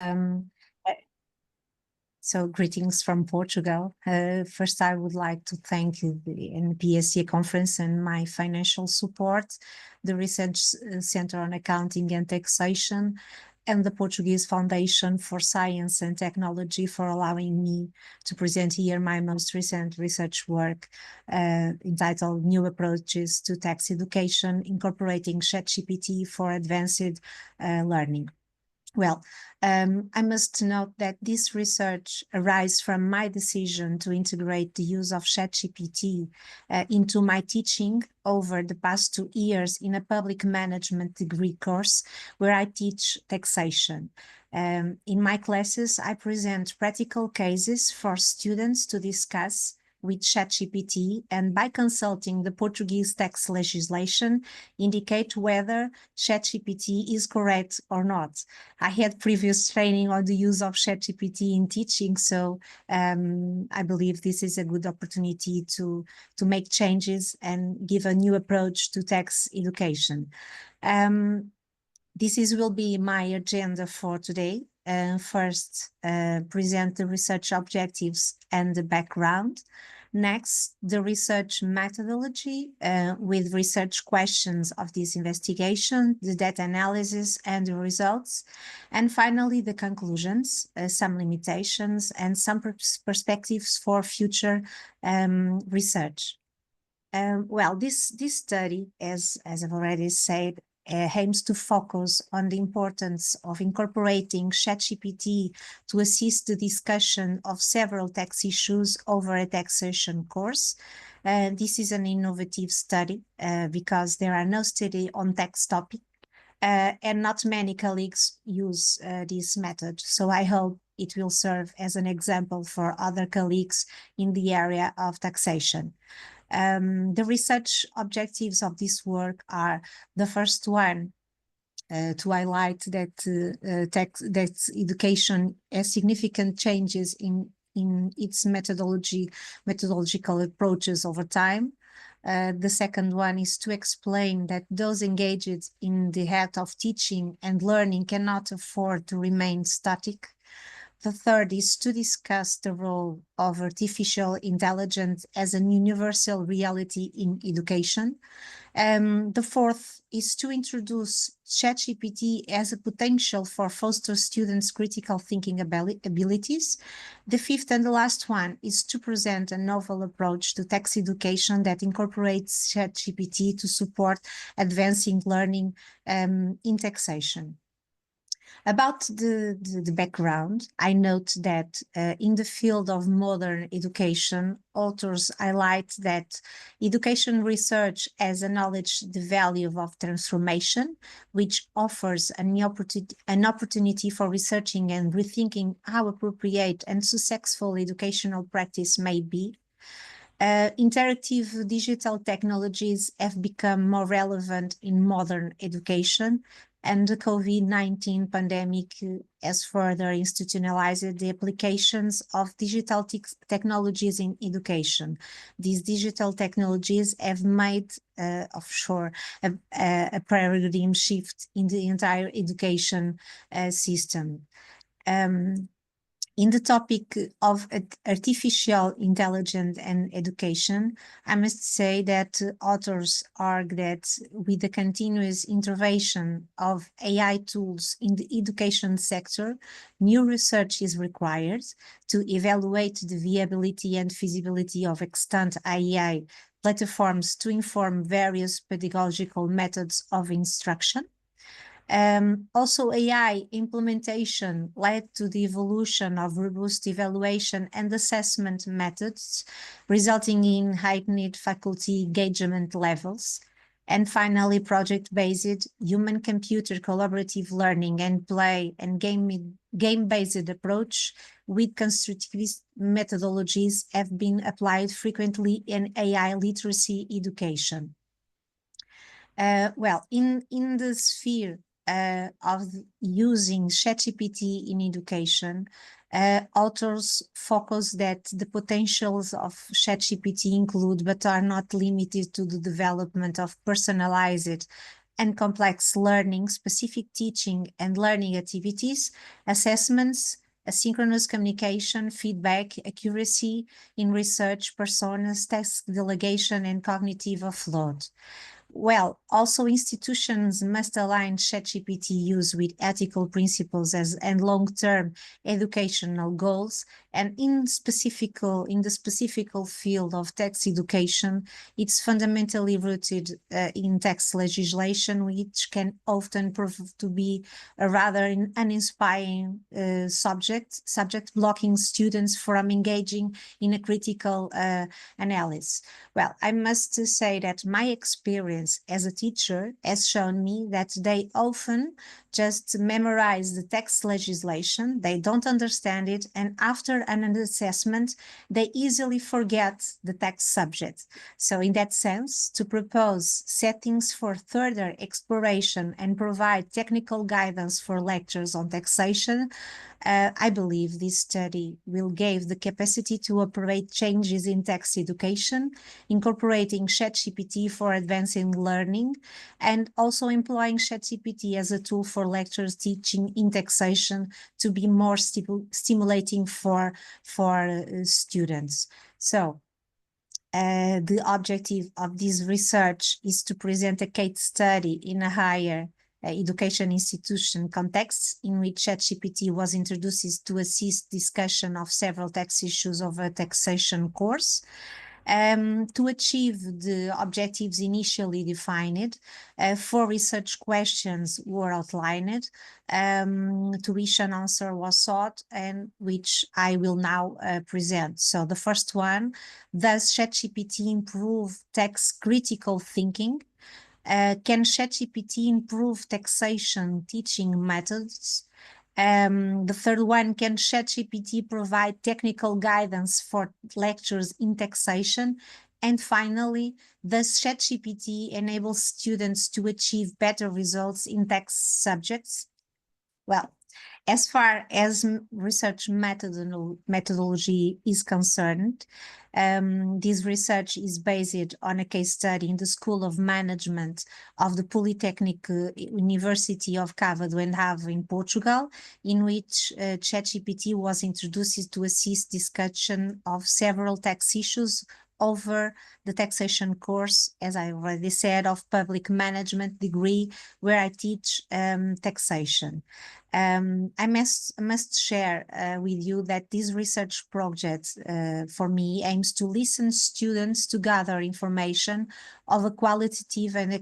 Um, uh, so greetings from Portugal. First, I would like to thank the NPSC conference and my financial support, the Research Center on Accounting and Taxation, and the Portuguese Foundation for Science and Technology for allowing me to present here my most recent research work entitled New Approaches to Tax Education, Incorporating ChatGPT for Advanced Learning. Well, I must note that this research arises from my decision to integrate the use of ChatGPT into my teaching over the past 2 years in a public management degree course where I teach taxation. In my classes, I present practical cases for students to discuss with ChatGPT, and by consulting the Portuguese tax legislation, indicate whether ChatGPT is correct or not. I had previous training on the use of ChatGPT in teaching, so I believe this is a good opportunity to make changes and give a new approach to tax education. This will be my agenda for today. First, present the research objectives and the background. Next, the research methodology with research questions of this investigation, the data analysis and the results. And finally, the conclusions, some limitations and some perspectives for future research. Well, this study, as I've already said, aims to focus on the importance of incorporating ChatGPT to assist the discussion of several tax issues over a taxation course. This is an innovative study because there are no study on tax topic and not many colleagues use this method. So I hope it will serve as an example for other colleagues in the area of taxation. The research objectives of this work are: the first one, to highlight that tax education has significant changes in its methodological approaches over time. The second one is to explain that those engaged in the act of teaching and learning cannot afford to remain static. The third is to discuss the role of artificial intelligence as an universal reality in education. The fourth is to introduce ChatGPT as a potential for foster students' critical thinking abilities. The fifth and the last one is to present a novel approach to tax education that incorporates ChatGPT to support advancing learning in taxation. About the background, I note that in the field of modern education, authors highlight that education research as acknowledges the value of transformation, which offers an opportunity for researching and rethinking how appropriate and successful educational practice may be. Interactive digital technologies have become more relevant in modern education, and the COVID-19 pandemic has further institutionalized the applications of digital technologies in education. These digital technologies have made offshore a paradigm shift in the entire education system. In the topic of artificial intelligence and education, I must say that authors argue that with the continuous intervention of AI tools in the education sector, new research is required to evaluate the viability and feasibility of extant AI platforms to inform various pedagogical methods of instruction. Also, AI implementation led to the evolution of robust evaluation and assessment methods, resulting in heightened faculty engagement levels. And finally, project-based human-computer collaborative learning and play and game-based approach with constructivist methodologies have been applied frequently in AI literacy education. Well, in the sphere of using ChatGPT in education, authors focus that the potentials of ChatGPT include, but are not limited to, the development of personalized and complex learning, specific teaching and learning activities, assessments, asynchronous communication, feedback, accuracy in research, personas, task delegation, and cognitive offload. Well, also institutions must align ChatGPT use with ethical principles and long-term educational goals. And in the specific field of text education, it's fundamentally rooted in text legislation, which can often prove to be a rather uninspiring subject blocking students from engaging in a critical analysis. Well, I must say that my experience as a teacher has shown me that they often just memorize the text legislation, they don't understand it, and after an assessment, they easily forget the text subject. So in that sense, to propose settings for further exploration and provide technical guidance for lectures on taxation, I believe this study will give the capacity to operate changes in text education, incorporating ChatGPT for advancing learning, and also employing ChatGPT as a tool for lectures teaching in taxation to be more stimulating for students. So the objective of this research is to present a case study in a higher education institution context in which ChatGPT was introduced to assist discussion of several tax issues of a taxation course. To achieve the objectives initially defined, 4 research questions were outlined, to which an answer was sought and which I will now present. So the first one, does ChatGPT improve tax critical thinking? Can ChatGPT improve taxation teaching methods? The third one, can ChatGPT provide technical guidance for lectures in taxation? And finally, does ChatGPT enable students to achieve better results in tax subjects? Well, as far as research methodology is concerned, this research is based on a case study in the School of Management of the Polytechnic University of Cávado and Have in Portugal, in which ChatGPT was introduced to assist discussion of several tax issues over the taxation course, as I already said, of public management degree, where I teach taxation. I must share with you that this research project for me aims to listen students to gather information of a qualitative and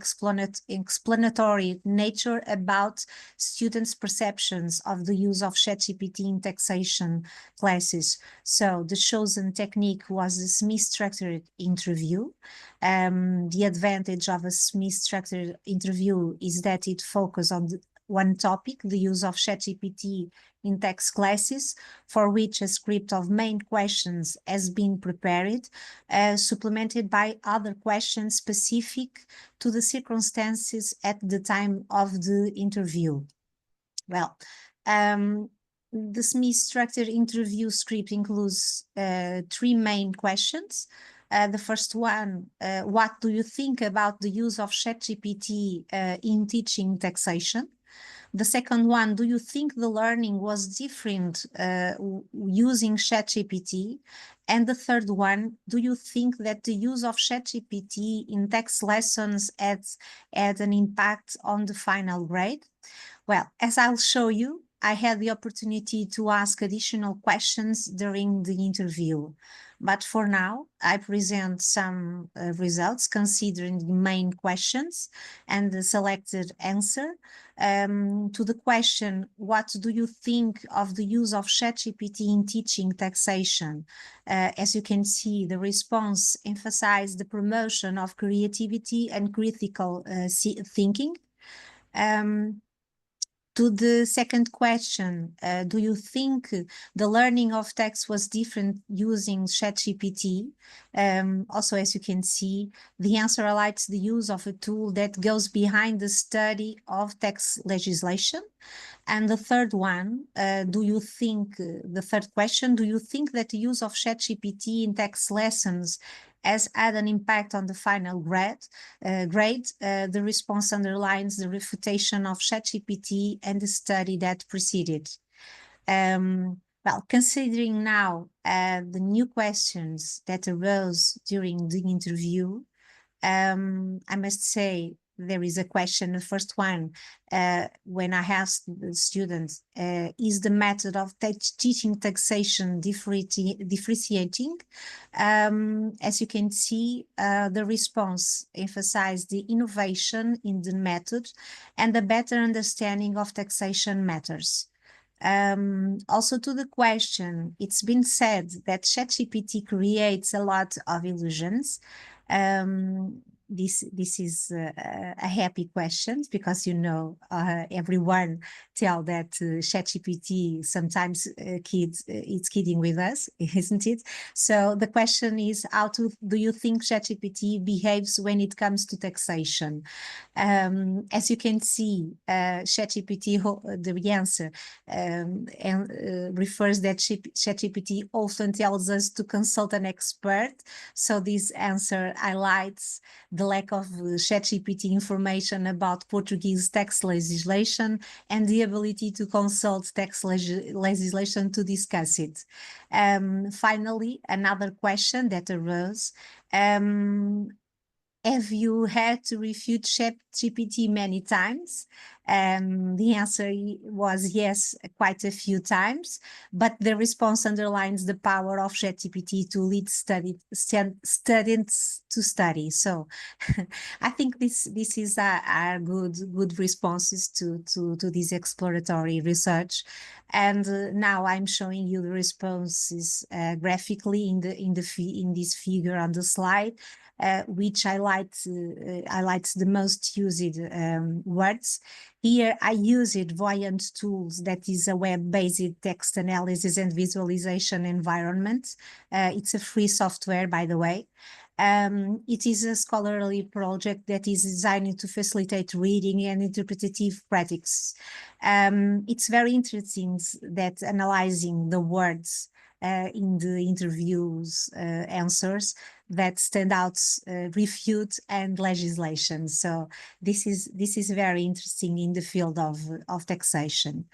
explanatory nature about students' perceptions of the use of ChatGPT in taxation classes. So the chosen technique was a semi-structured interview. The advantage of a semi-structured interview is that it focuses on one topic, the use of ChatGPT in tax classes, for which a script of main questions has been prepared, supplemented by other questions specific to the circumstances at the time of the interview. Well, the semi-structured interview script includes 3 main questions. The first one, what do you think about the use of ChatGPT in teaching taxation? The second one, do you think the learning was different using ChatGPT? And the third one, do you think that the use of ChatGPT in text lessons had an impact on the final grade? Well, as I'll show you, I had the opportunity to ask additional questions during the interview. But for now, I present some results considering the main questions and the selected answer. To the question, what do you think of the use of ChatGPT in teaching taxation? As you can see, the response emphasized the promotion of creativity and critical thinking. To the second question, do you think the learning of text was different using ChatGPT? Also, as you can see, the answer highlights the use of a tool that goes behind the study of tax legislation. And the third one, the third question, do you think that the use of ChatGPT in text lessons has had an impact on the final grade. The response underlines the refutation of ChatGPT and the study that preceded. Well, considering now the new questions that arose during the interview, I must say there is a question, the first one, when I asked the students, is the method of teaching taxation differentiating? As you can see, the response emphasized the innovation in the method and a better understanding of taxation matters. Also to the question, it's been said that ChatGPT creates a lot of illusions. This is a happy question because everyone tell that ChatGPT sometimes it's kidding with us, isn't it? So the question is, do you think ChatGPT behaves when it comes to taxation? As you can see, ChatGPT, the answer refers that ChatGPT often tells us to consult an expert. So this answer highlights the lack of ChatGPT information about Portuguese tax legislation and the ability to consult tax legislation to discuss it. Finally, another question that arose, have you had to refute ChatGPT many times? The answer was yes, quite a few times, but the response underlines the power of ChatGPT to lead students to study. So I think this is our good responses to this exploratory research. And now I'm showing you the responses graphically in this figure on the slide. Which highlights the most used words. Here I used Voyant Tools, that is a web-based text analysis and visualization environment. It's a free software, by the way. It is a scholarly project that is designed to facilitate reading and interpretative practice. It's very interesting that analyzing the words in the interviews answers that stand out, refute and legislation. So this is very interesting in the field of taxation.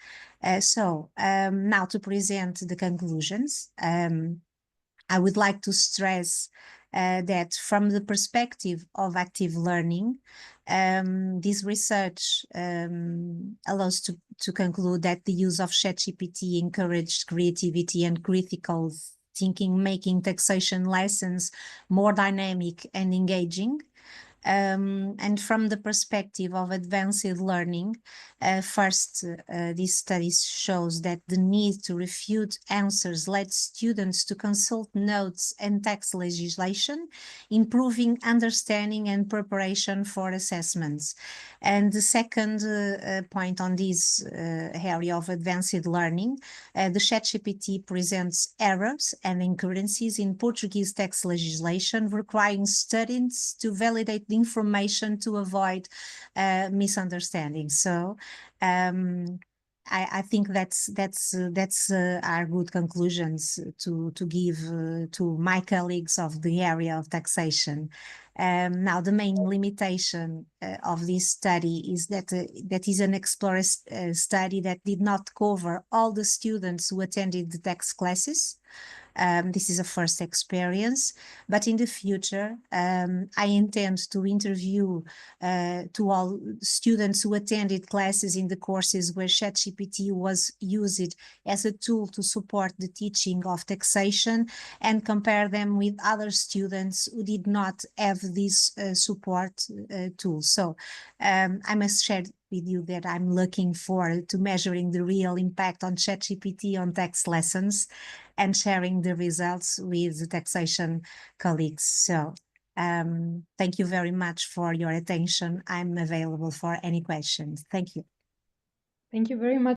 Now to present the conclusions, I would like to stress that from the perspective of active learning, this research allows to conclude that the use of ChatGPT encouraged creativity and critical thinking, making taxation lessons more dynamic and engaging. And from the perspective of advanced learning, first, this study shows that the need to refute answers led students to consult notes and text legislation, improving understanding and preparation for assessments. And the second point on this area of advanced learning, the ChatGPT presents errors and incongruencies in Portuguese tax legislation, requiring students to validate the information to avoid misunderstanding. So I think that's our good conclusions to give to my colleagues of the area of taxation. Now, the main limitation of this study is that that is an exploratory study that did not cover all the students who attended the tax classes. This is a first experience, but in the future, I intend to interview to all students who attended classes in the courses where ChatGPT was used as a tool to support the teaching of taxation and compare them with other students who did not have this support tool. So I must share with you that I'm looking forward to measuring the real impact on ChatGPT on tax lessons and sharing the results with the taxation colleagues. So thank you very much for your attention. I'm available for any questions. Thank you. Thank you very much.